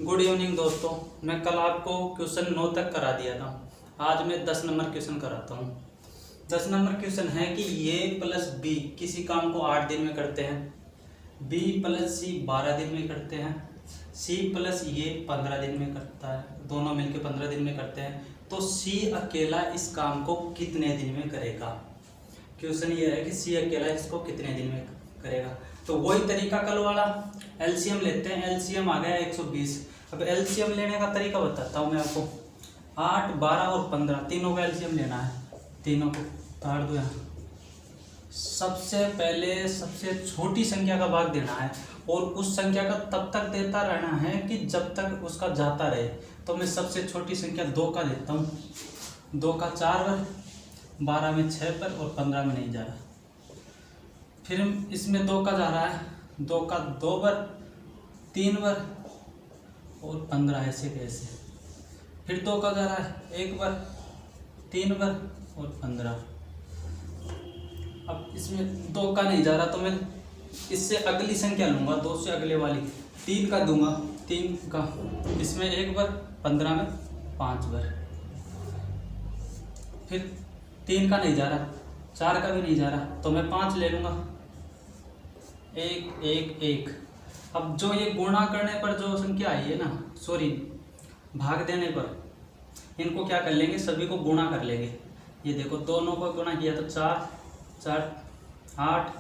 Good evening दोस्तों। मैं कल आपको क्वेश्चन 9 तक करा दिया था। आज मैं 10 नंबर क्वेश्चन कराता हूँ। 10 नंबर क्वेश्चन है कि ए प्लस बी किसी काम को 8 दिन में करते हैं, बी प्लस सी 12 दिन में करते हैं, सी प्लस ए 15 दिन में करता है, दोनों मिलकर 15 दिन में करते हैं, तो सी अकेला इस काम को कितने दिन में करेगा। क्वेश्चन ये है कि सी अकेला इसको कितने दिन में करेगा। तो वही तरीका कल वाला, एलसीएम लेते हैं। एलसीएम आ गया 120। अब एलसीएम लेने का तरीका बताता हूँ मैं आपको। 8, 12 और 15 तीनों का एलसीएम लेना है। तीनों को काट दो यहाँ। सबसे पहले सबसे छोटी संख्या का भाग देना है और उस संख्या का तब तक देता रहना है कि जब तक उसका जाता रहे। तो मैं सबसे छोटी संख्या 2 का देता हूँ। 2 का 4 बार, 12 में 6 पर और 15 में नहीं जा रहा। फिर इसमें 2 का जा रहा है, 2 का 2 बार, 3 बार और 15 ऐसे कैसे। फिर 2 का जा रहा है 1 बार, 3 बार और 15। अब इसमें 2 का नहीं जा रहा तो मैं इससे अगली संख्या लूँगा, 2 से अगले वाली 3 का दूंगा। 3 का इसमें 1 बार, 15 में 5 बार। फिर 3 का नहीं जा रहा, 4 का भी नहीं जा रहा तो मैं 5 ले लूँगा। 1 1 1। अब जो ये गुणा करने पर जो संख्या आई है ना, सॉरी भाग देने पर, इनको क्या कर लेंगे, सभी को गुणा कर लेंगे। ये देखो दोनों को गुणा किया तो 4 4 8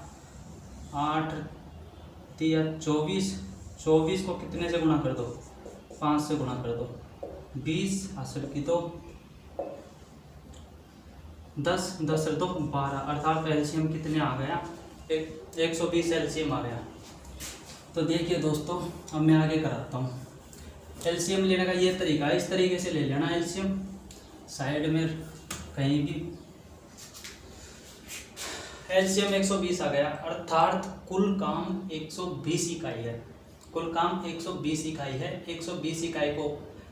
8 3 24। 24 को कितने से गुणा कर दो, 5 से गुणा कर दो। 20 हासिल की तो 10 10 और 2 12, अर्थात एलसीएम कितने आ गया, 120 एलसीएम आ गया। तो देखिए दोस्तों, अब मैं आगे कराता हूँ। एलसीएम लेने का ये तरीका है, इस तरीके से ले लेना एलसीएम। साइड में कहीं भी एलसीएम 120 आ गया, अर्थात कुल काम 120 इकाई है। कुल काम 120 इकाई है। 120 इकाई को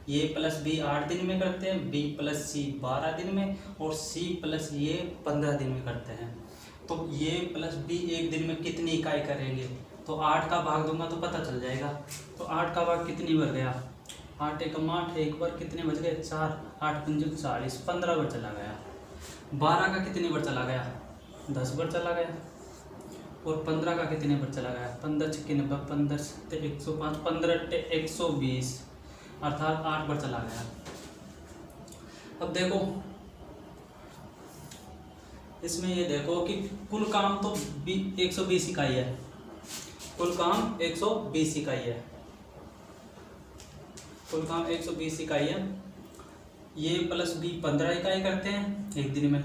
ए प्लस बी 8 दिन में करते हैं, बी प्लस सी 12 दिन में और सी प्लस ए 15 दिन में करते हैं। तो ए प्लस बी एक दिन में कितनी इकाई करेंगे, तो 8 का भाग दूंगा तो पता चल जाएगा। तो 8 का भाग कितनी बार गया, 8 एकम 8, एक बार कितने बच गए 4, 8 पंजे 40, 15 बार चला गया। 12 का कितनी बार चला गया, 10 बार चला गया। और 15 का कितने बार चला गया, 15 छक्के 90, 15 सत्ते 105, 15 120, अर्थात 8 बार चला गया। अब देखो इसमें ये देखो कि कुल काम तो 120 इकाई है। कुल काम 120 इकाई है। कुल काम 120 इकाई है। ये प्लस बी 15 इकाई करते हैं एक दिन में,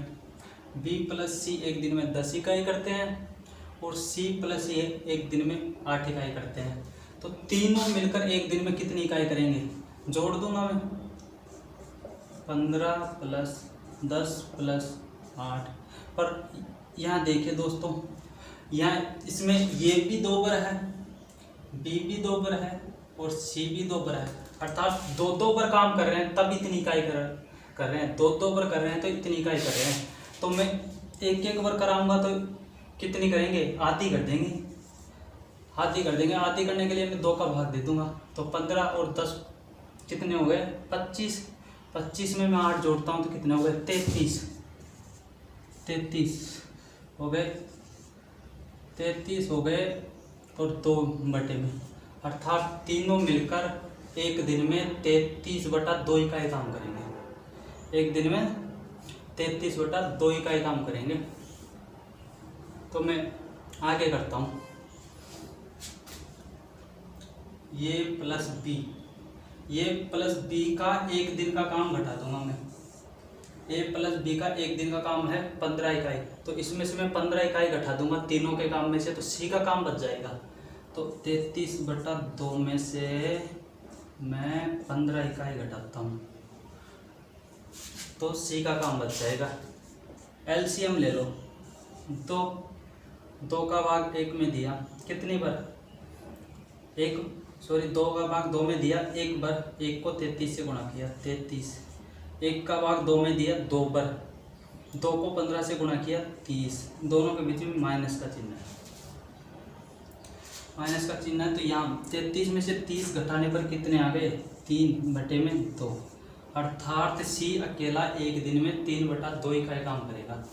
बी प्लस सी एक दिन में 10 इकाई करते हैं और सी प्लस ए एक दिन में 8 इकाई करते हैं। तो तीनों मिलकर एक दिन में कितनी इकाई करेंगे, जोड़ दूंगा मैं। 15 प्लस 10 प्लस 8। पर यहाँ देखिए दोस्तों, यहाँ इसमें ये भी 2 बार है, बी भी 2 बार है और सी भी 2 बार है, अर्थात 2 बार काम कर रहे हैं तब इतनी इकाई कर रहे हैं। 2 बार कर रहे हैं तो इतनी इकाई कर रहे हैं। तो मैं एक बार कराऊंगा तो कितनी करेंगे, आधी कर देंगे। आधी कर देंगे। आधी करने के लिए मैं 2 का भाग दे दूंगा। तो 15 और 10 कितने हो गए, 25। 25 में मैं 8 जोड़ता हूँ तो कितने हो गए, 33 हो गए। 33 हो गए और 2 बटे में, अर्थात तीनों मिलकर एक दिन में 33/2 इकाई काम करेंगे। एक दिन में 33/2 इकाई काम करेंगे। तो मैं आगे करता हूँ। ये प्लस बी का एक दिन का काम घटा दूंगा मैं। ए प्लस बी का एक दिन का काम है 15 इकाई, तो इसमें से मैं 15 इकाई घटा दूंगा तीनों के काम में से, तो सी का काम बच जाएगा। तो 33/2 में से मैं 15 इकाई घटाता हूँ तो सी का काम बच जाएगा। एलसीएम ले लो। 2 का भाग 1 में दिया कितनी बार, 2 का भाग 2 में दिया 1 बार, 1 को 33 से गुणा किया 33। 1 का भाग 2 में दिया 2 बार, 2 को 15 से गुणा किया 30। दोनों के बीच में माइनस का चिन्ह है। माइनस का चिन्ह है, तो यहाँ 33 में से 30 घटाने पर कितने आ गए? 3/2, अर्थात सी अकेला एक दिन में 3/2 इकाई काम करेगा।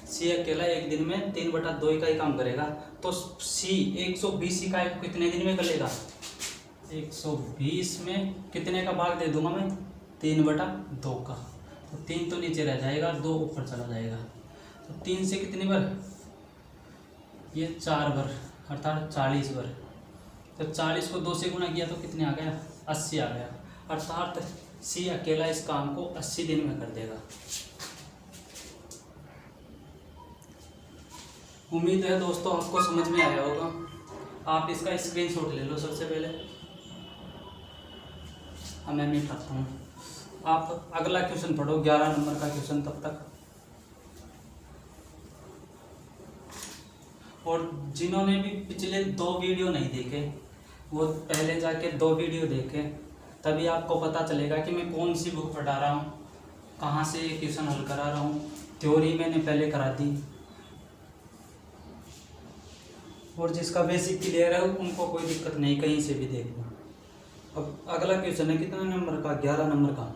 सी अकेला एक दिन में 3/2 इकाई काम करेगा। तो सी 120 इकाई को कितने दिन में कर लेगा? 120 में कितने का भाग दे दूंगा मैं? 3/2 का। तो 3 तो नीचे रह जाएगा, 2 ऊपर चला जाएगा। तो 3 से कितनी बार? ये 4 बार, अर्थात 40 बार। तो 40 को 2 से गुणा किया तो कितने आ गया? 80 आ गया। अर्थात सी अकेला इस काम को 80 दिन में कर देगा। उम्मीद है दोस्तों आपको समझ में आया होगा। आप इसका स्क्रीनशॉट ले लो सबसे पहले। मैं मिटाता हूँ। आप अगला क्वेश्चन पढ़ो, 11 नंबर का क्वेश्चन तब तक। और जिन्होंने भी पिछले 2 वीडियो नहीं देखे वो पहले जाके 2 वीडियो देखें, तभी आपको पता चलेगा कि मैं कौन सी बुक पढ़ा रहा हूँ, कहाँ से ये क्वेश्चन हल करा रहा हूँ। थ्योरी मैंने पहले करा दी, और जिसका बेसिक क्लियर है उनको कोई दिक्कत नहीं, कहीं से भी देख लो। अब अगला क्वेश्चन है कितना नंबर का? 11 नंबर का।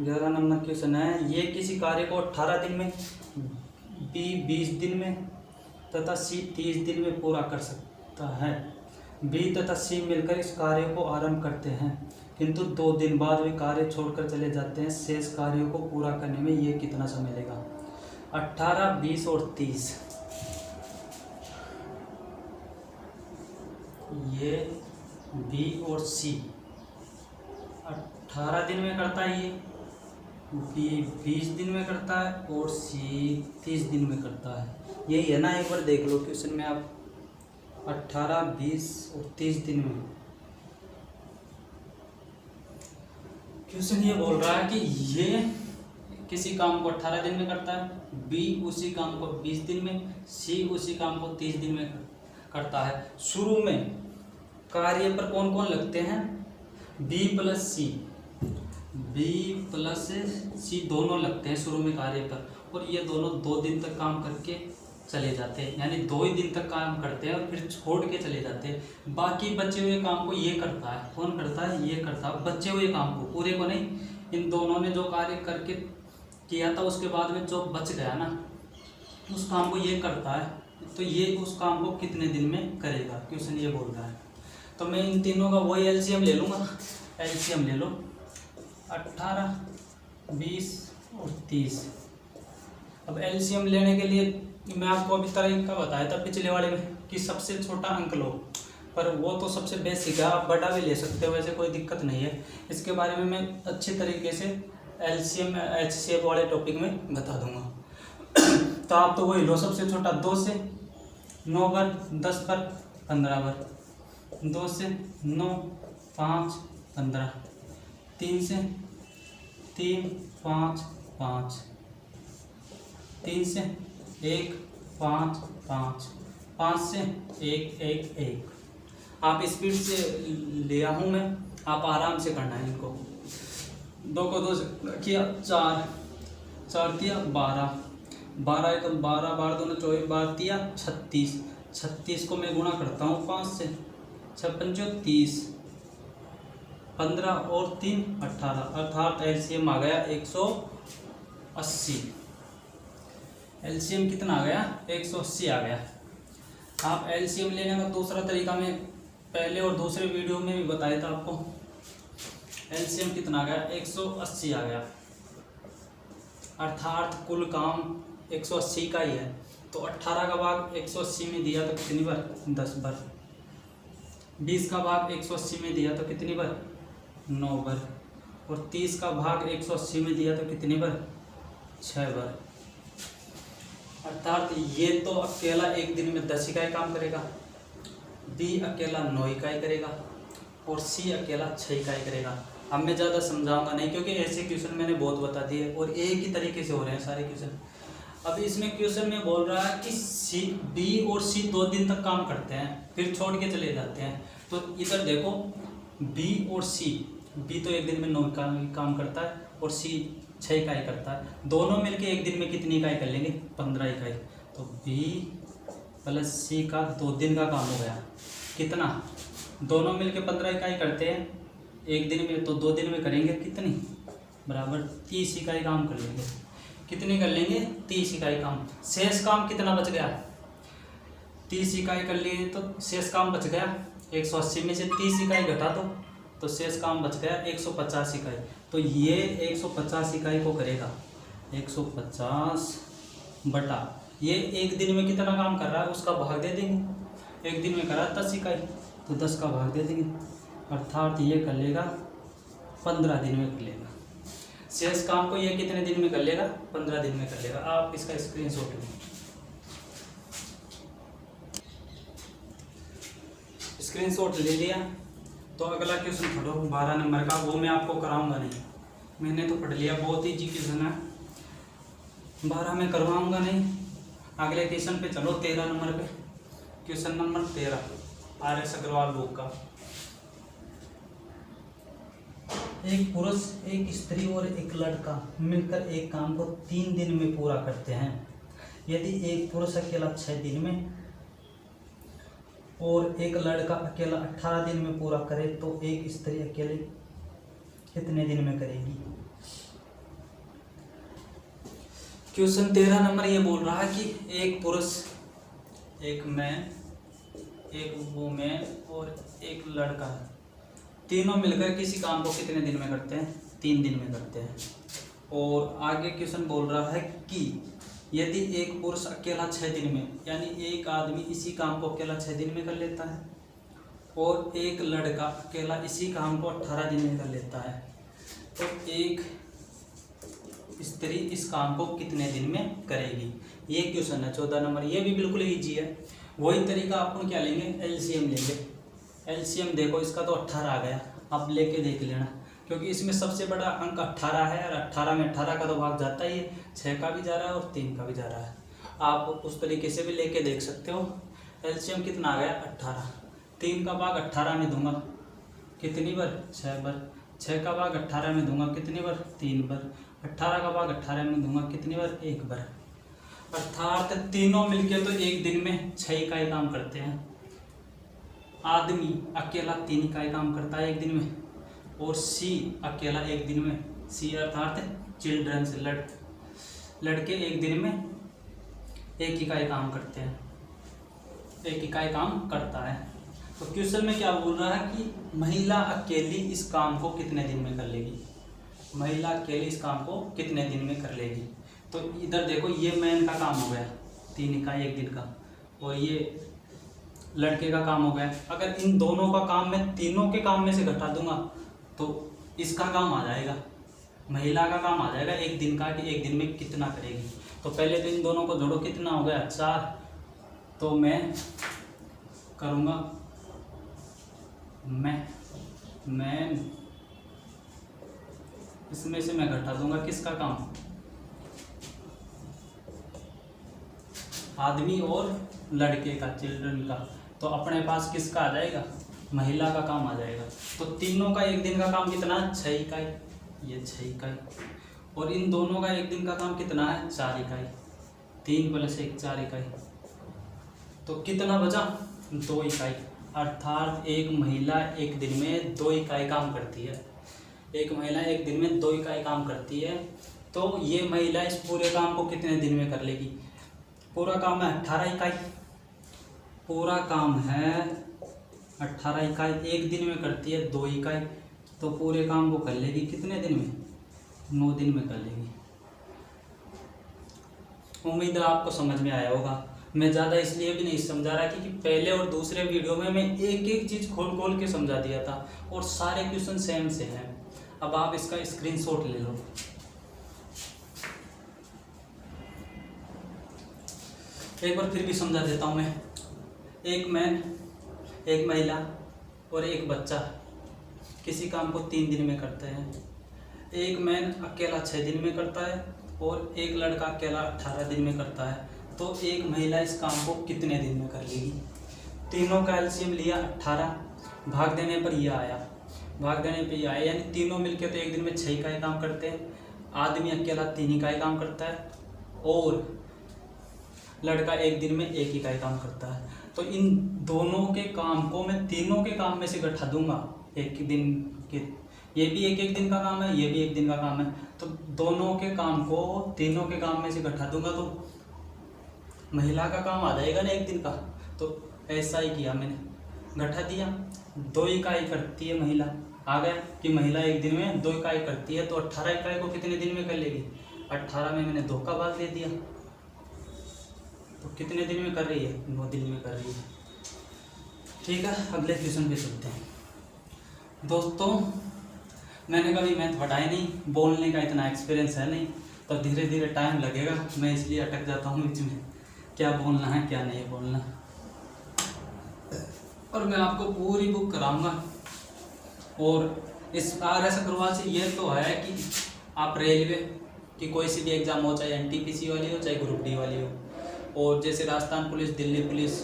11 नंबर क्वेश्चन है, ये किसी कार्य को 18 दिन में, बी 20 दिन में तथा सी 30 दिन में पूरा कर सकता है। बी तथा सी मिलकर इस कार्य को आरंभ करते हैं, किंतु 2 दिन बाद वे कार्य छोड़कर चले जाते हैं। शेष कार्यों को पूरा करने में ये कितना समय लेगा? 18, 20 और 30। ये बी और सी 18 दिन में करता है, ये बी 20 दिन में करता है और सी 30 दिन में करता है। यही है ना, एक बार देख लो क्वेश्चन में आप, 18, 20 और 30 दिन में। क्वेश्चन ये बोल रहा है कि ये किसी काम को 18 दिन में करता है, बी उसी काम को 20 दिन में, सी उसी काम को 30 दिन में करता है। शुरू में कार्य पर कौन कौन लगते हैं? बी प्लस सी दोनों लगते हैं शुरू में कार्य पर, और ये दोनों 2 दिन तक काम करके चले जाते हैं, यानी 2 ही दिन तक काम करते हैं और फिर छोड़ के चले जाते हैं। बाकी बचे हुए काम को ये करता है। कौन करता है? ये करता है बचे हुए काम को, पूरे को नहीं। इन दोनों ने जो कार्य करके किया था उसके बाद में जो बच गया ना, उस काम को ये करता है। तो ये उस काम को कितने दिन में करेगा, क्वेश्चन ये बोल रहा है। तो मैं इन तीनों का वही एलसीएम ले लूँगा। एलसीएम ले लो, 18, 20 और 30। अब एलसीएम लेने के लिए मैं आपको अभी तरीका बताया था पिछले वाले में कि सबसे छोटा अंक लो, पर वो तो सबसे बेसिक है, आप बड़ा भी ले सकते हो, वैसे कोई दिक्कत नहीं है। इसके बारे में मैं अच्छी तरीके से एलसीएम एचसीएफ वाले टॉपिक में बता दूंगा। तो आप तो वही लो, सबसे छोटा 2 से 9 बार, 10 बार, 15 बार, 2 से 9, 5, 15, 3 से 3, 5, 5, 3 से 1, 5, 5, 5 से 1, 1, 1। आप स्पीड से लिया हूँ मैं, आप आराम से करना है इनको। 2 को 2 से किया 4, 4 किया 12, 12 है तो 12 बार 2 24, 12 दिया 36, 36 को मैं गुणा करता हूँ 5 से, 6 पंचो 30, 15 और 3 18, अर्थात एलसीएम आ गया 180। एलसीएम कितना आ गया? 180 आ गया। आप एलसीएम लेने का दूसरा तरीका मैं पहले और दूसरे वीडियो में भी बताया था आपको। एलसीएम कितना आ गया? 180 आ गया, अर्थात कुल काम 180 का ही है। तो 18 का भाग 180 में दिया तो कितनी बार? 10 बार। 20 का भाग 180 में दिया तो कितनी बार? 9 बार। और 30 का भाग 180 में दिया तो कितनी बार? 6 बार। अर्थात ये तो अकेला एक दिन में 10 इकाई काम करेगा, बी अकेला 9 इकाई करेगा और सी अकेला 6 इकाई करेगा। अब मैं ज़्यादा समझाऊंगा नहीं, क्योंकि ऐसे क्वेश्चन मैंने बहुत बता दिए और एक ही तरीके से हो रहे हैं सारे क्वेश्चन। अब इसमें क्वेश्चन में बोल रहा है कि सी, बी और सी 2 दिन तक काम करते हैं फिर छोड़ के चले जाते हैं। तो इधर देखो, बी और सी, बी तो एक दिन में 9 काम करता है और सी 6 इकाई करता है। दोनों मिलके एक दिन में कितनी इकाई कर लेंगे? 15 इकाई। तो बी प्लस सी का 2 दिन का काम हो गया। कितना, दोनों मिलके 15 इकाई करते हैं एक दिन में, तो 2 दिन में करेंगे कितनी, बराबर 30 इकाई काम कर लेंगे। कितनी कर लेंगे, 30 इकाई काम। शेष काम कितना बच गया, 30 इकाई कर लिए तो शेष काम बच गया 180 में से 30 इकाई घटा दो तो शेष काम बच गया 150 इकाई। तो ये 150 इकाई को करेगा 150 बटा ये एक दिन में कितना काम कर रहा है उसका भाग दे देंगे। एक दिन में कर रहा है 10 इकाई तो 10 का भाग दे देंगे, अर्थात ये कर लेगा 15 दिन में कर लेगा। शेष काम को ये कितने दिन में कर लेगा, 15 दिन में कर लेगा। आप इसका स्क्रीनशॉट लें। स्क्रीनशॉट ले लिया तो अगला क्वेश्चन पढ़ो 12 नंबर का, वो मैं आपको कराऊंगा नहीं, मैंने तो पढ़ लिया, बहुत ईजी क्वेश्चन है, 12 में करवाऊंगा नहीं। अगले क्वेश्चन पे चलो 13 नंबर पे, question number 13 RS Agarwal book का। एक पुरुष, एक स्त्री और एक लड़का मिलकर एक काम को 3 दिन में पूरा करते हैं। यदि एक पुरुष अकेला 6 दिन में और एक लड़का अकेला 18 दिन में पूरा करे तो एक स्त्री अकेले कितने दिन में करेगी। क्वेश्चन 13 नंबर ये बोल रहा है कि एक पुरुष, एक मैन, एक वुमेन और एक लड़का, तीनों मिलकर किसी काम को कितने दिन में करते हैं, 3 दिन में करते हैं। और आगे क्वेश्चन बोल रहा है कि यदि एक पुरुष अकेला 6 दिन में, यानी एक आदमी इसी काम को अकेला 6 दिन में कर लेता है और एक लड़का अकेला इसी काम को 18 दिन में कर लेता है, तो एक स्त्री इस काम को कितने दिन में करेगी। ये क्वेश्चन है 14 नंबर, ये भी बिल्कुल ईजी है। वही तरीका अपन क्या लेंगे, एलसीएम लेंगे। एलसीएम देखो इसका तो 18 आ गया, आप लेके देख लेना, क्योंकि इसमें सबसे बड़ा अंक 18 है और 18 में 18 का तो भाग जाता ही है, 6 का भी जा रहा है और 3 का भी जा रहा है। आप उस तरीके से भी लेके देख सकते हो। एलसीएम कितना आ गया, 18। 3 का भाग 18 में दूंगा कितनी बार, 6 बार। 6 का भाग 18 में दूंगा कितनी बार, 3 बार। 18 का भाग 18 में दूंगा कितनी बार, 1 बार। अर्थात तीनों मिलके तो एक दिन में 6 इकाई काम करते हैं। आदमी अकेला 3 इकाई काम करता है एक दिन में, और सी अकेला एक दिन में, सी अर्थात चिल्ड्रन से लड़के एक दिन में 1 इकाई काम करते हैं, 1 इकाई काम करता है। तो क्वेश्चन में क्या बोल रहा है कि महिला अकेली इस काम को कितने दिन में कर लेगी। महिला अकेली इस काम को कितने दिन में कर लेगी। तो इधर देखो ये मैन का काम हो गया 3 इकाई एक दिन का, और ये लड़के का काम हो गया। अगर इन दोनों का काम मैं तीनों के काम में से घटा दूंगा तो इसका काम आ जाएगा, महिला का काम आ जाएगा एक दिन का, कि एक दिन में कितना करेगी। तो पहले तो इन दोनों को जोड़ो, कितना हो गया 4, तो मैं करूँगा मैं इसमें से मैं घटा दूंगा किसका काम, आदमी और लड़के का, चिल्ड्रन का। तो अपने पास किसका आ जाएगा, महिला का काम आ जाएगा। तो तीनों का एक दिन का काम कितना है, 6 इकाई, ये 6 इकाई, और इन दोनों का एक दिन का काम कितना है, 4 इकाई। 3 + 1 4 इकाई। तो कितना बचा, 2 इकाई। अर्थात एक महिला एक दिन में 2 इकाई काम करती है। एक महिला एक दिन में 2 इकाई काम करती है। तो ये महिला इस पूरे काम को कितने दिन में कर लेगी। पूरा काम है 18 इकाई, पूरा काम है 18 इकाई, एक दिन में करती है 2 इकाई, तो पूरे काम को कर लेगी कितने दिन में, 9 दिन में कर लेगी। उम्मीद है आपको समझ में आया होगा। मैं ज़्यादा इसलिए भी नहीं समझा रहा क्योंकि पहले और दूसरे वीडियो में मैं एक एक चीज़ खोल के समझा दिया था और सारे क्वेश्चन सेम से हैं। अब आप इसका स्क्रीनशॉट ले लो। एक बार फिर भी समझा देता हूँ मैं। एक मैन, एक महिला और एक बच्चा किसी काम को 3 दिन में करते हैं। एक मैन अकेला 6 दिन में करता है और एक लड़का अकेला 18 दिन में करता है। तो एक महिला इस काम को कितने दिन में कर लेगी। तीनों का एलसीएम लिया 18, भाग देने पर यह आया, भाग देने पर यह आया, यानी तीनों मिलकर तो एक दिन में 6 इकाई काम करते हैं। आदमी अकेला 3 इकाई काम करता है और लड़का एक दिन में 1 इकाई काम करता है। तो इन दोनों के काम को मैं तीनों के काम में से घटा दूंगा एक दिन के, ये भी एक दिन का काम है, ये भी एक दिन का काम है, तो दोनों के काम को तीनों के काम में से घटा दूंगा तो महिला का काम आ जाएगा ना एक दिन का। तो ऐसा ही किया मैंने, घटा दिया। 2 इकाई करती है महिला, आ गया कि महिला एक दिन में 2 इकाई करती है, तो 18 इकाई को कितने दिन में कर लेगी? 18 में मैंने 2 का भाग दे दिया, तो कितने दिन में कर रही है? 9 दिन में कर रही है। ठीक है, अगले क्वेश्चन पे चलते हैं। दोस्तों मैंने कभी मैथ पढ़ाई नहीं, बोलने का इतना एक्सपीरियंस है नहीं, तो धीरे धीरे टाइम लगेगा, मैं इसलिए अटक जाता हूँ बीच में, क्या बोलना है क्या नहीं बोलना। और मैं आपको पूरी बुक कराऊंगा। और इस RS अग्रवाल से ये तो है कि आप रेलवे की कोई सी भी एग्ज़ाम हो, चाहे NTPC वाली हो चाहे ग्रुप D वाली हो, और जैसे राजस्थान पुलिस, दिल्ली पुलिस,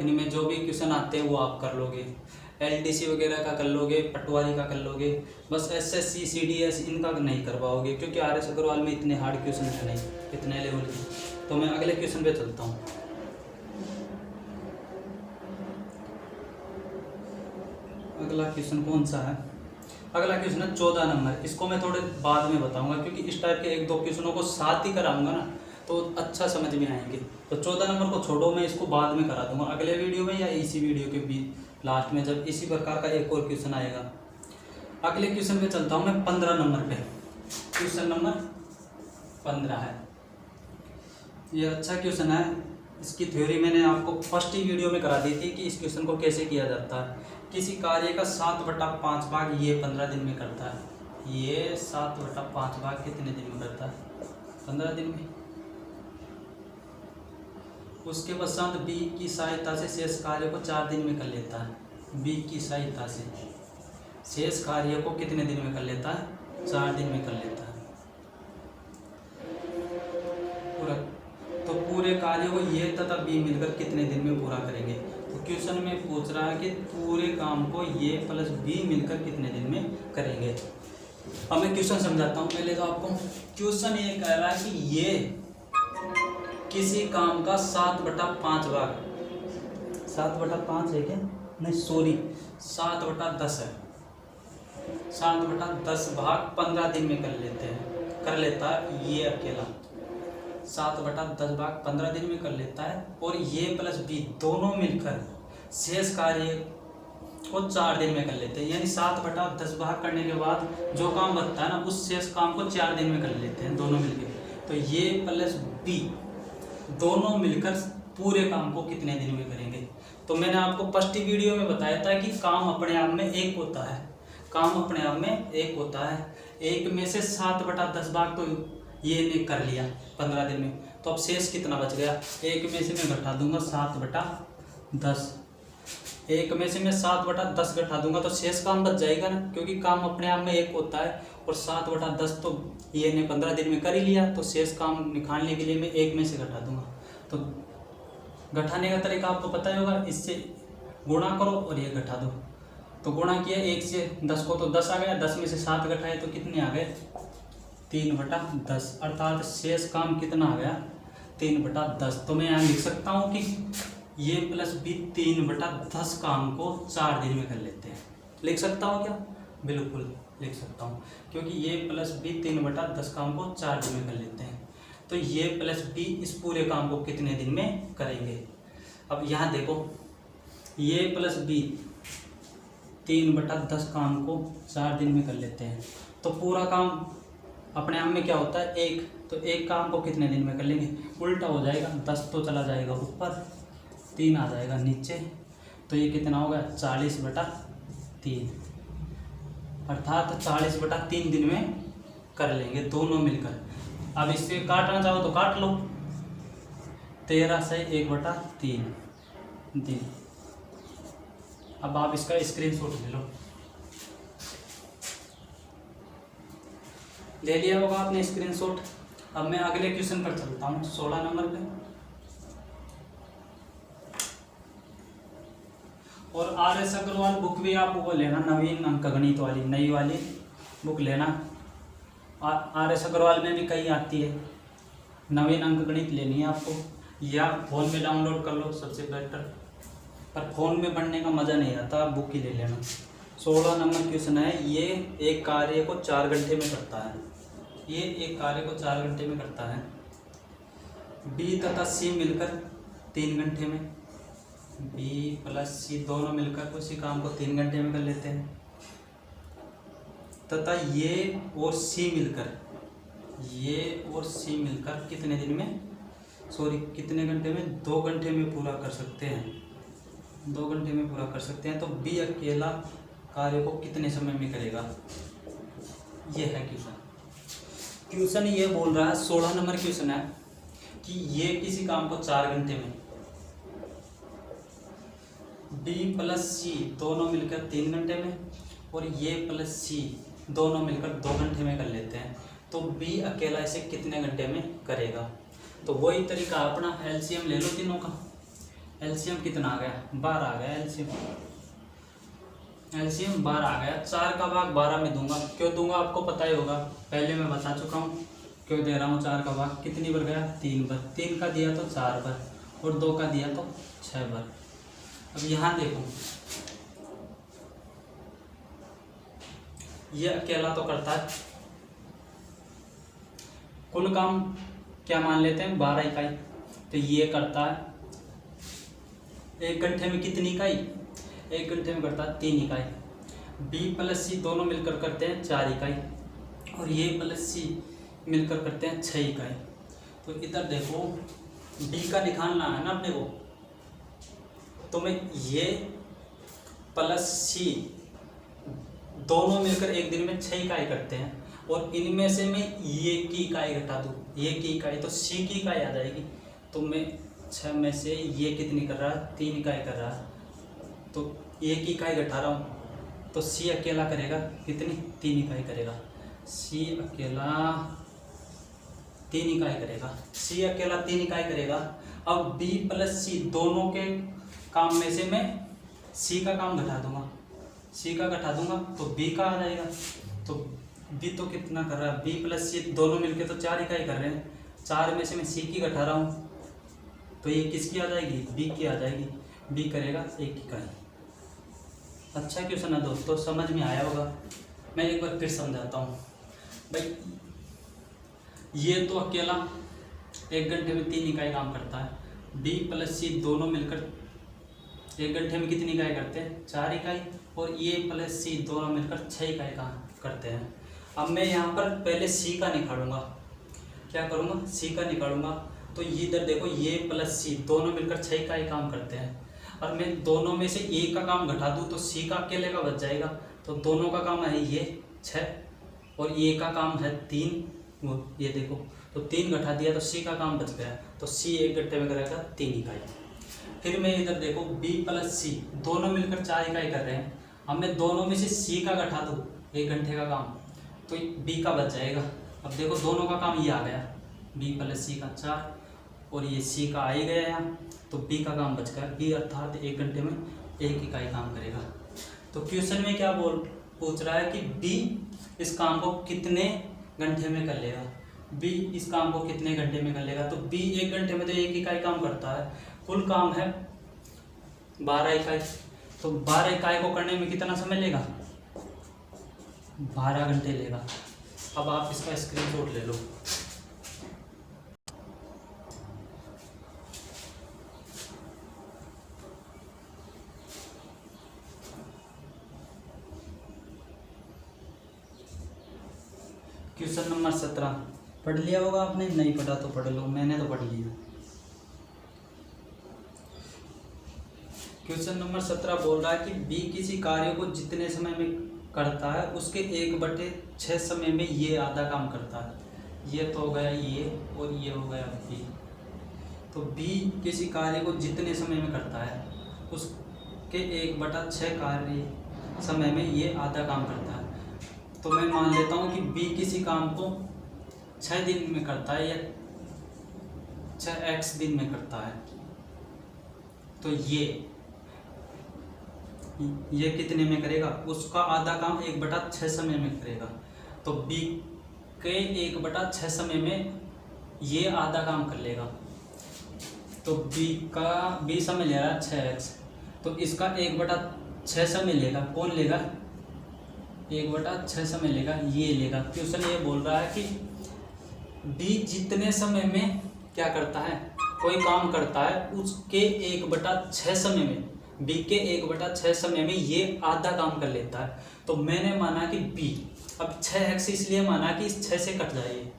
इनमें जो भी क्वेश्चन आते हैं वो आप कर लोगे। LDC वगैरह का कर लोगे, पटवारी का कर लोगे, बस SSC CDS इनका नहीं कर पाओगे, क्योंकि RS अग्रवाल में इतने हार्ड क्वेश्चन है नहीं, इतने लेवल के। तो मैं अगले क्वेश्चन पे चलता हूँ। अगला क्वेश्चन कौन सा है? अगला क्वेश्चन है 14 नंबर। इसको मैं थोड़े बाद में बताऊंगा, क्योंकि इस टाइप के 1-2 क्वेश्चनों को साथ ही कराऊंगा ना, तो अच्छा समझ में आएंगे। तो 14 नंबर को छोड़ो, मैं इसको बाद में करा दूंगा, अगले वीडियो में या इसी वीडियो के भी लास्ट में, जब इसी प्रकार का एक और क्वेश्चन आएगा। अगले क्वेश्चन पे चलता हूँ मैं 15 नंबर पे। क्वेश्चन नंबर 15 है, ये अच्छा क्वेश्चन है। इसकी थ्योरी मैंने आपको फर्स्ट ही वीडियो में करा दी थी कि इस क्वेश्चन को कैसे किया जाता है। किसी कार्य का 7/5 भाग ये 15 दिन में करता है। ये 7/5 भाग कितने दिन में करता है? 15 दिन में। उसके पश्चात B की सहायता से शेष कार्य को 4 दिन में कर लेता है। B की सहायता से शेष कार्य को कितने दिन में कर लेता है? 4 दिन में कर लेता है पूरा। तो पूरे कार्य को ये तथा B मिलकर कितने दिन में पूरा करेंगे? तो क्वेश्चन में पूछ रहा है कि पूरे काम को ये प्लस B मिलकर कितने दिन में करेंगे। अब मैं क्वेश्चन समझाता हूँ पहले तो आपको। क्वेश्चन ये कह रहा है कि ये किसी काम का 7/5 भाग, 7/5 है क्या? नहीं सॉरी, 7/10 है। 7/10 भाग 15 दिन में कर लेता है ये अकेला। 7/10 भाग 15 दिन में कर लेता है, और ये प्लस B दोनों मिलकर शेष कार्य को 4 दिन में कर लेते हैं। यानी 7/10 भाग करने के बाद जो काम बचता है ना, उस शेष काम को 4 दिन में कर लेते हैं दोनों मिलकर। तो ये प्लस B दोनों मिलकर पूरे काम को कितने दिन में करेंगे? तो मैंने आपको फर्स्ट वीडियो में बताया था कि काम अपने आप में एक होता है, काम अपने आप में एक होता है। एक में से 7/10 भाग तो ये ने कर लिया 15 दिन में, तो अब शेष कितना बच गया? एक में से मैं घटा दूंगा 7/10, एक में से मैं 7/10 घटा दूंगा तो शेष काम बच जाएगा ना, क्योंकि काम अपने आप में एक होता है। और 7/10 तो ये ने 15 दिन में कर ही लिया, तो शेष काम निकालने के लिए मैं एक में से घटा दूंगा। तो घटाने का तरीका आपको पता ही होगा, इससे गुणा करो और ये घटा दो। तो गुणा किया 1 से 10 को, तो 10 आ गया, 10 में से 7 घटाए तो कितने आ गए? 3/10, अर्थात शेष काम कितना आ गया? 3/10। तो मैं यहाँ लिख सकता हूँ कि ये प्लस B 3/10 काम को 4 दिन में कर लेते हैं। लिख सकता हूँ क्या? बिल्कुल लिख सकता हूँ, क्योंकि ये प्लस B 3/10 काम को 4 दिन में कर लेते हैं। तो ये प्लस B इस पूरे काम को कितने दिन में करेंगे? अब यहाँ देखो, ये प्लस B 3/10 काम को 4 दिन में कर लेते हैं, तो पूरा काम अपने आप में क्या होता है? एक। तो एक काम को कितने दिन में कर लेंगे? उल्टा हो जाएगा, 10 तो चला जाएगा ऊपर, 3 आ जाएगा नीचे, तो ये कितना होगा? 40/3, अर्थात 40/3 दिन में कर लेंगे दोनों मिलकर। अब इससे काटना चाहो तो काट लो, 13 से 1/3 दिन। अब आप इसका स्क्रीनशॉट ले लिया होगा आपने स्क्रीनशॉट। अब मैं अगले क्वेश्चन पर चलता हूँ 16 नंबर पे। और RS अग्रवाल बुक भी आप वो लेना, नवीन अंकगणित वाली नई वाली बुक लेना। RS अग्रवाल में भी कई आती है, नवीन अंकगणित लेनी है आपको, या फोन में डाउनलोड कर लो सबसे बेटर। पर फ़ोन में पढ़ने का मज़ा नहीं आता, बुक ही ले लेना। 16 नंबर क्वेश्चन है। ये एक कार्य को 4 घंटे में करता है। ये एक कार्य को 4 घंटे में करता है। बी तथा सी मिलकर 3 घंटे में, बी प्लस सी दोनों मिलकर उसी काम को 3 घंटे में कर लेते हैं। तथा ये और सी मिलकर कितने दिन में, कितने घंटे में, 2 घंटे में पूरा कर सकते हैं। 2 घंटे में पूरा कर सकते हैं। तो बी अकेला कार्य को कितने समय में करेगा, ये है क्वेश्चन ये बोल रहा है। 16 नंबर क्वेश्चन है कि ये किसी काम को 4 घंटे में, बी प्लस सी दोनों मिलकर 3 घंटे में और ये प्लस सी दोनों मिलकर 2 घंटे में कर लेते हैं। तो बी अकेला इसे कितने घंटे में करेगा। तो वही तरीका अपना, एलसीएम ले लो तीनों का। एलसीएम कितना आ गया, 12 आ गया। एलसीएम 12 आ गया। 4 का भाग 12 में दूंगा। क्यों दूंगा आपको पता ही होगा, पहले मैं बता चुका हूँ क्यों दे रहा हूँ। 4 का भाग कितनी बार गया, 3 बार। 3 का दिया तो 4 बार और 2 का दिया तो 6 बार। अब यहाँ देखो, ये अकेला तो करता है। कुल काम क्या मान लेते हैं, 12 इकाई। तो ये करता है 1 घंटे में कितनी इकाई, 1 घंटे में करता है 3 इकाई। बी प्लस सी दोनों मिलकर करते हैं 4 इकाई और ये प्लस सी मिलकर करते हैं 6 इकाई। तो इधर देखो, बी का निकालना है ना अपने को। तो मैं ये प्लस सी दोनों मिलकर एक दिन में 6 इकाई करते हैं और इनमें से मैं ये की इकाई घटा दूँ, ये की इकाई, तो सी की इकाई आ जाएगी। तो मैं 6 में से ये कितनी कर रहा है, 3 इकाई कर रहा है। तो ये की इकाई घटा रहा हूँ तो सी अकेला करेगा कितनी, 3 इकाई करेगा। सी अकेला 3 इकाई करेगा। सी अकेला 3 इकाई करेगा। अब बी प्लस सी दोनों के काम में से मैं सी का काम घटा दूंगा। सी का घटा दूंगा तो बी का आ जाएगा। तो बी तो कितना कर रहा है, बी प्लस सी दोनों मिलके तो 4 इकाई कर रहे हैं। 4 में से मैं सी की घटा रहा हूँ तो ये किसकी आ जाएगी, बी की आ जाएगी। बी करेगा 1 इकाई। अच्छा क्वेश्चन है दोस्तों, समझ में आया होगा। मैं एक बार फिर समझाता हूँ भाई। ये तो अकेला 1 घंटे में 3 इकाई काम करता है। बी प्लस सी दोनों मिलकर 1 घंटे में कितनी इकाई करते हैं, 4 इकाई। और ये प्लस सी दोनों मिलकर 6 इकाई काम करते हैं। अब मैं यहाँ पर पहले सी का निकालूंगा। क्या करूँगा, सी का निकालूंगा। तो ये इधर देखो, ये प्लस सी दोनों मिलकर 6 इकाई काम करते हैं और मैं दोनों में से ए का काम घटा दूँ तो सी का अकेले का बच जाएगा। तो दोनों का काम है ये 6 और ए का काम है 3। वो ये देखो, तो 3 घटा दिया तो सी का काम बच गया। तो सी 1 घंटे में करेगा 3 इकाई। फिर मैं इधर देखो, बी प्लस सी दोनों मिलकर 4 इकाई कर रहे हैं। अब मैं दोनों में से सी का घटा दूँ 1 घंटे का काम तो बी का बच जाएगा। अब देखो दोनों का काम ये आ गया, बी प्लस सी का 4 और ये सी का आ ही गया यहाँ। तो बी का काम बच गया। बी अर्थात 1 घंटे में 1 इकाई काम करेगा। तो क्वेश्चन में क्या पूछ रहा है कि बी इस काम को कितने घंटे में कर लेगा। बी इस काम को कितने घंटे में कर लेगा। तो बी 1 घंटे में तो 1 इकाई काम करता है। कुल काम है 12 इकाई। तो 12 इकाई को करने में कितना समय लेगा, 12 घंटे लेगा। अब आप इसका स्क्रीनशॉट ले लो। क्वेश्चन नंबर 17 पढ़ लिया होगा आपने, नहीं पढ़ा तो पढ़ लो, मैंने तो पढ़ लिया। क्वेश्चन नंबर 17 बोल रहा है कि बी किसी कार्य को जितने समय में करता है उसके 1/6 समय में ये आधा काम करता है। ये तो हो गया ये और ये हो गया बी। तो बी किसी कार्य को जितने समय में करता है उसके 1/6 कार्य समय में ये आधा काम करता है। तो मैं मान लेता हूँ कि बी किसी काम को 6 दिन में करता है या 6x दिन में करता है। तो ये कितने में करेगा, उसका आधा काम 1/6 समय में करेगा। तो बी के 1/6 समय में ये आधा काम कर लेगा। तो बी समय ले रहा है 6x तो इसका 1/6 समय लेगा। कौन लेगा? 1/6 समय लेगा, ये लेगा। क्वेश्चन ये बोल रहा है कि बी जितने समय में क्या करता है, कोई काम करता है, उसके 1/6 समय में, बी के 1/6 समय में ये आधा काम कर लेता है। तो मैंने माना कि बी, अब 6x इसलिए माना कि इस 6 से कट जाए,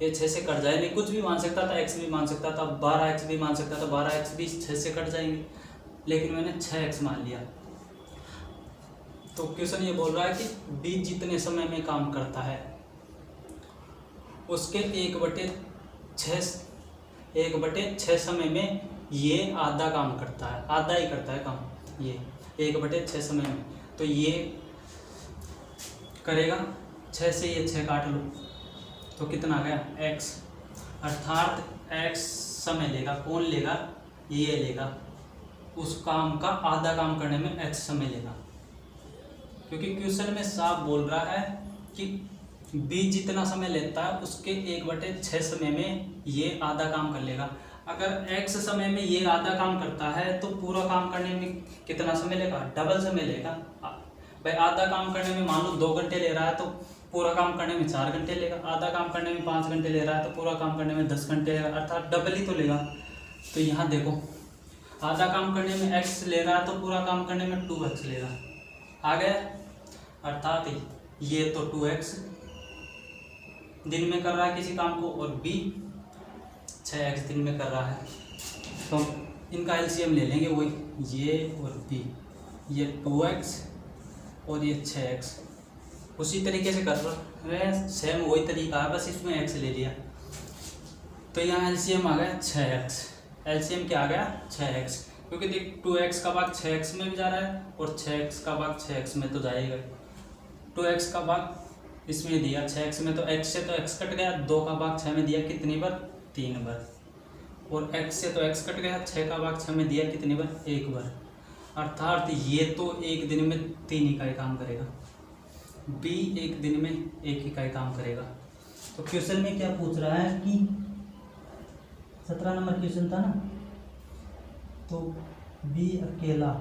ये 6 से कट जाए, नहीं कुछ भी मान सकता था, x भी मान सकता था, 12x भी मान सकता था, 12x भी 6 से कट जाएंगे, लेकिन मैंने 6x मान लिया। तो क्वेश्चन ये बोल रहा है कि बी जितने समय में काम करता है उसके 1/6 समय में ये आधा काम करता है, आधा ही करता है काम ये 1/6 समय में। तो ये करेगा 6 से ये 6 काट लो तो कितना आ गया x, अर्थात x समय लेगा। कौन लेगा? ये लेगा। उस काम का आधा काम करने में x समय लेगा, क्योंकि क्वेश्चन में साफ बोल रहा है कि b जितना समय लेता है उसके 1/6 समय में ये आधा काम कर लेगा। अगर x समय में ये आधा काम करता है तो पूरा काम करने में कितना समय लेगा? डबल समय लेगा भाई। आधा काम करने में मान लो 2 घंटे ले रहा है तो पूरा काम करने में 4 घंटे लेगा। आधा काम करने में 5 घंटे ले रहा है तो पूरा काम करने में 10 घंटे लेगा, अर्थात डबल ही तो लेगा। तो यहाँ देखो, आधा काम करने में x ले रहा है तो पूरा काम करने में 2x लेगा। आ गया, अर्थात ये तो 2x दिन में कर रहा है किसी काम को, और b 6x दिन में कर रहा है। तो इनका एलसीएम ले लेंगे, वही ये और b, ये 2x और ये 6x। उसी तरीके से कर रहे हैं, सेम वही तरीका है, बस इसमें x ले लिया। तो यहाँ एलसीएम आ गया 6x। एलसीएम क्या आ गया? 6x, क्योंकि देख 2x का भाग 6x में भी जा रहा है और 6x का भाग 6x में तो जाएगा। 2x का भाग इसमें दिया 6x में, तो x से तो x कट गया, 2 का भाग 6 में दिया कितनी बार? 3 बार। और x से तो x कट गया, 6 का भाग 6 में दिया कितनी बार? 1 बार। अर्थात ये तो एक दिन में 3 इकाई काम करेगा, b एक दिन में 1 इकाई काम करेगा। तो क्वेश्चन में क्या पूछ रहा है कि 17 नंबर क्वेश्चन था ना, तो b अकेला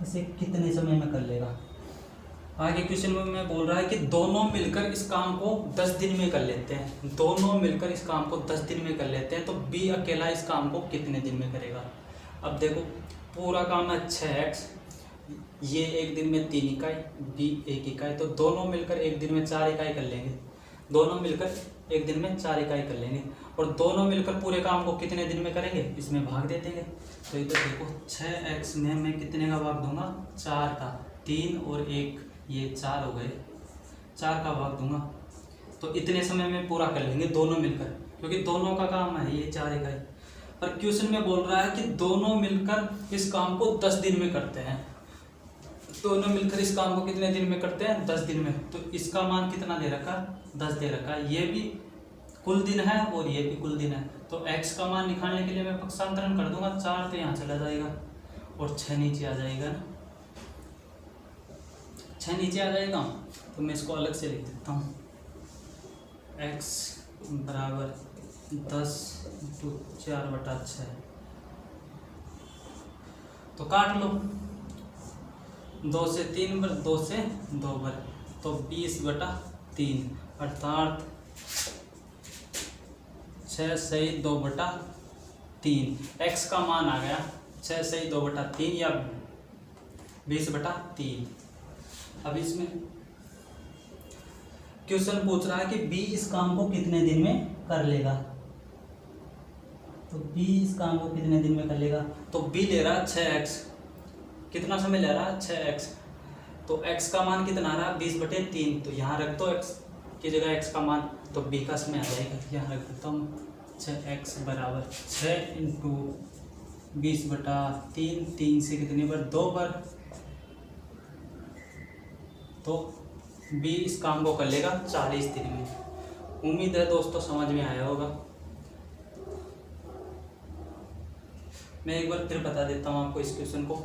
इसे कितने समय में कर लेगा। आगे क्वेश्चन में बोल रहा है कि दोनों मिलकर इस काम को 10 दिन में कर लेते हैं, दोनों मिलकर इस काम को 10 दिन में कर लेते हैं, तो b अकेला इस काम को कितने दिन में करेगा। अब देखो, पूरा काम है 6x, ये एक दिन में 3 इकाई, b 1 इकाई, तो दोनों मिलकर एक दिन में 4 इकाई कर लेंगे। दोनों मिलकर एक दिन में 4 इकाई कर लेंगे, और दोनों मिलकर पूरे काम को कितने दिन में करेंगे, इसमें भाग दे देंगे। तो इधर देखो 6x में मैं कितने का भाग दूंगा? 4 का, 3 और 1 ये 4 हो गए, 4 का भाग दूंगा। तो इतने समय में पूरा कर लेंगे दोनों मिलकर, क्योंकि दोनों का काम है ये 4 इकाई। पर क्वेश्चन में बोल रहा है कि दोनों मिलकर इस काम को 10 दिन में करते हैं। दोनों मिलकर इस काम को कितने दिन में करते हैं? 10 दिन में। तो इसका मान कितना दे रखा? 10 दे रखा। ये भी कुल दिन है और ये भी कुल दिन है। तो x का मान निकालने के लिए मैं पक्षांतरण कर दूंगा, 4 तो यहाँ चला जाएगा और 6 नीचे आ जाएगा ना, 6 नीचे आ जाएगा। तो मैं इसको अलग से लिख देता हूँ, x बराबर 10 × 4/6। तो काट लो, 2 से 3 बार, 2 से 2 बार, तो 20/3, अर्थात 6 सही 2/3। x का मान आ गया 6 सही 2/3 या 20/3। अब इसमें क्वेश्चन पूछ रहा है कि b इस काम को कितने दिन में कर लेगा। तो b इस काम को कितने दिन में कर लेगा, तो b ले रहा है 6x, कितना समय ले रहा है? 6x। तो x का मान कितना आ रहा है? 20/3। तो यहाँ रख दो x की जगह x का मान, तो b का समय आ जाएगा। यहाँ रख देता हूँ 6x बराबर 6 × 20/3, 3 से कितनी बार? 2 बार। तो b इस काम को कर लेगा 40 दिन में। उम्मीद है दोस्तों समझ में आया होगा। मैं एक बार फिर बता देता हूँ आपको इस क्वेश्चन को।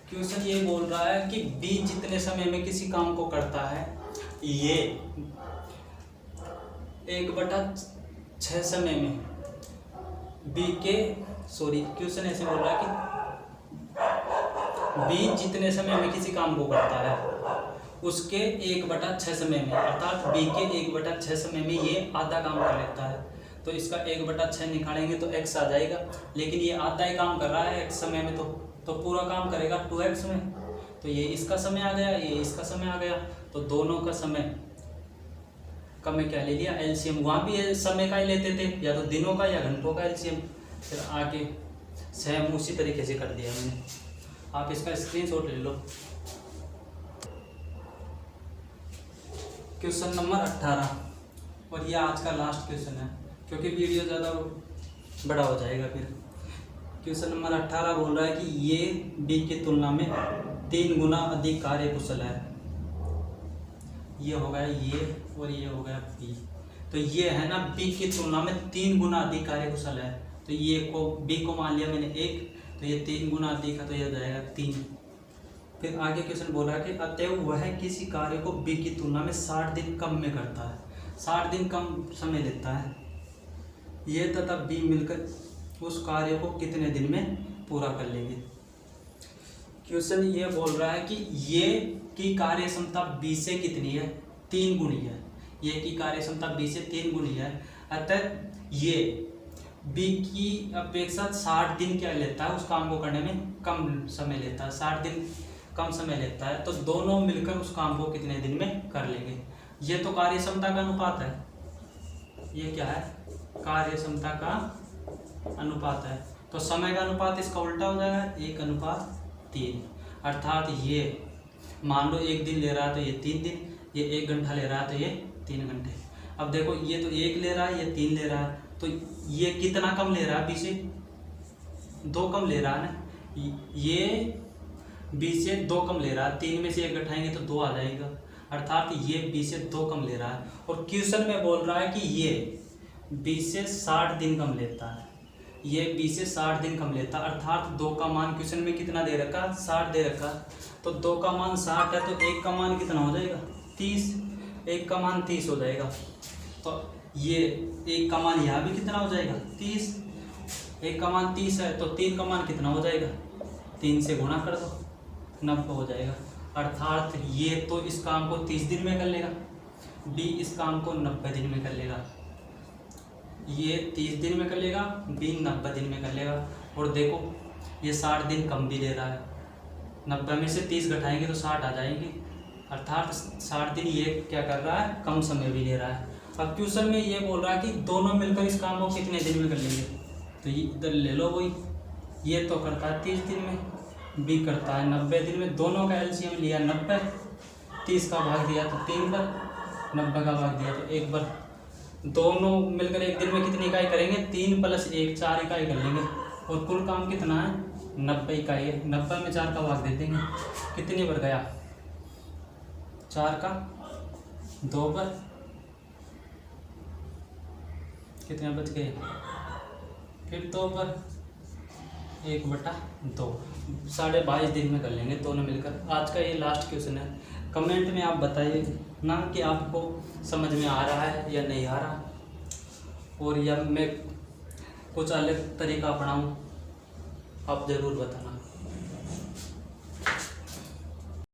क्वेश्चन ये बोल रहा है कि b जितने समय में किसी काम को करता है, ये 1/6 समय में क्वेश्चन ऐसे बोल रहा है कि बी जितने समय में किसी काम को करता है उसके 1/6 समय में, अर्थात बी के 1/6 समय में ये आधा काम कर लेता है। तो इसका 1/6 निकालेंगे तो x आ जाएगा, लेकिन ये आधा ही काम कर रहा है x समय में, तो पूरा काम करेगा 2x में। तो ये इसका समय आ गया, ये इसका समय आ गया, तो दोनों का समय का मैं क्या ले लिया, एलसीएम। वहाँ भी समय का ही लेते थे, या तो दिनों का या घंटों का एलसीएम। फिर आगे सेम उसी तरीके से कर दिया मैंने। आप इसका स्क्रीनशॉट ले लो। क्वेश्चन नंबर 18, और ये आज का लास्ट क्वेश्चन है क्योंकि वीडियो ज़्यादा बड़ा हो जाएगा फिर। क्वेश्चन नंबर 18 बोल रहा है कि ये बी की तुलना में 3 गुना अधिक कार्यकुशल है। ये हो गया ये और ये हो गया बी। तो ये है ना बी की तुलना में 3 गुना अधिक कार्यकुशल है। तो ये को बी को मान लिया मैंने 1, तो ये 3 गुना अधिक है, तो ये हो जाएगा 3। फिर आगे क्वेश्चन बोल रहा है कि अतएव वह किसी कार्य को बी की तुलना में 60 दिन कम में करता है, 60 दिन कम समय लेता है। ये तथा बी मिलकर उस कार्य को कितने दिन में पूरा कर लेंगे। क्वेश्चन ये बोल रहा है कि ये की कार्य क्षमता बी से कितनी है, 3 गुनी है। ये की कार्य क्षमता बी से 3 गुनी है, अतः ये बी की अपेक्षा 60 दिन क्या लेता है, उस काम को करने में कम समय लेता है, 60 दिन कम समय लेता है। तो दोनों मिलकर उस काम को कितने दिन में कर लेंगे। ये तो कार्य क्षमता का अनुपात है, ये क्या है, कार्य क्षमता का अनुपात है। तो समय का अनुपात इसका उल्टा हो जाएगा, 1:3। अर्थात ये मान लो 1 दिन ले रहा है तो ये 3 दिन, ये 1 घंटा ले रहा है तो ये 3 घंटे। अब देखो ये तो 1 ले रहा है, ये 3 ले रहा है, तो ये कितना कम ले रहा है, बी से 2 कम ले रहा है ना। ये बी से 2 कम ले रहा है, 3 में से 1 घटाएंगे तो 2 आ जाएगा, अर्थात ये बी से 2 कम ले रहा है। और क्वेश्चन में बोल रहा है कि ये बी से 60 दिन कम लेता है, ये बी से 60 दिन कम लेता है, अर्थात 2 का मान क्वेश्चन में कितना दे रखा, 60 दे रखा। तो 2 का मान 60 है, तो 1 का मान कितना हो जाएगा, 30। 1 का मान 30 हो जाएगा। तो ये 1 का मान यहाँ भी कितना हो जाएगा, 30। 1 का मान 30 है, तो 3 का मान कितना हो जाएगा, 3 से गुणा कर दो, 90 हो जाएगा। अर्थात ये तो इस काम को 30 दिन में कर लेगा, बी इस काम को 90 दिन में कर लेगा। ये 30 दिन में कर लेगा, बी 90 दिन में कर लेगा। और देखो ये 60 दिन कम भी ले रहा है, 90 में से 30 घटाएंगे तो 60 आ जाएंगे, अर्थात 60 दिन ये क्या कर रहा है, कम समय भी ले रहा है। अब क्वेश्चन में ये बोल रहा है कि दोनों मिलकर इस काम को कितने दिन में कर लेंगे। तो ये इधर ले लो वही, ये तो करता है 30 दिन में, बी करता है 90 दिन में। दोनों का एलसीएम लिया 90, 30 का भाग दिया तो 3 बार, 90 का भाग दिया तो 1 बार। दोनों मिलकर एक दिन में कितनी इकाई करेंगे, 3 + 1 4 इकाई कर लेंगे। और कुल काम कितना है, 90 इकाई है। 90 में 4 का भाग दे देंगे, कितनी बार गया, 4 का 2 बार, कितने बच गए, फिर 2 बार, 1/2, 22.5 दिन में कर लेंगे दोनों मिलकर। आज का ये लास्ट क्वेश्चन है। कमेंट में आप बताइए ना कि आपको समझ में आ रहा है या नहीं आ रहा, और या मैं कुछ अलग तरीका अपनाऊं, आप ज़रूर बताना।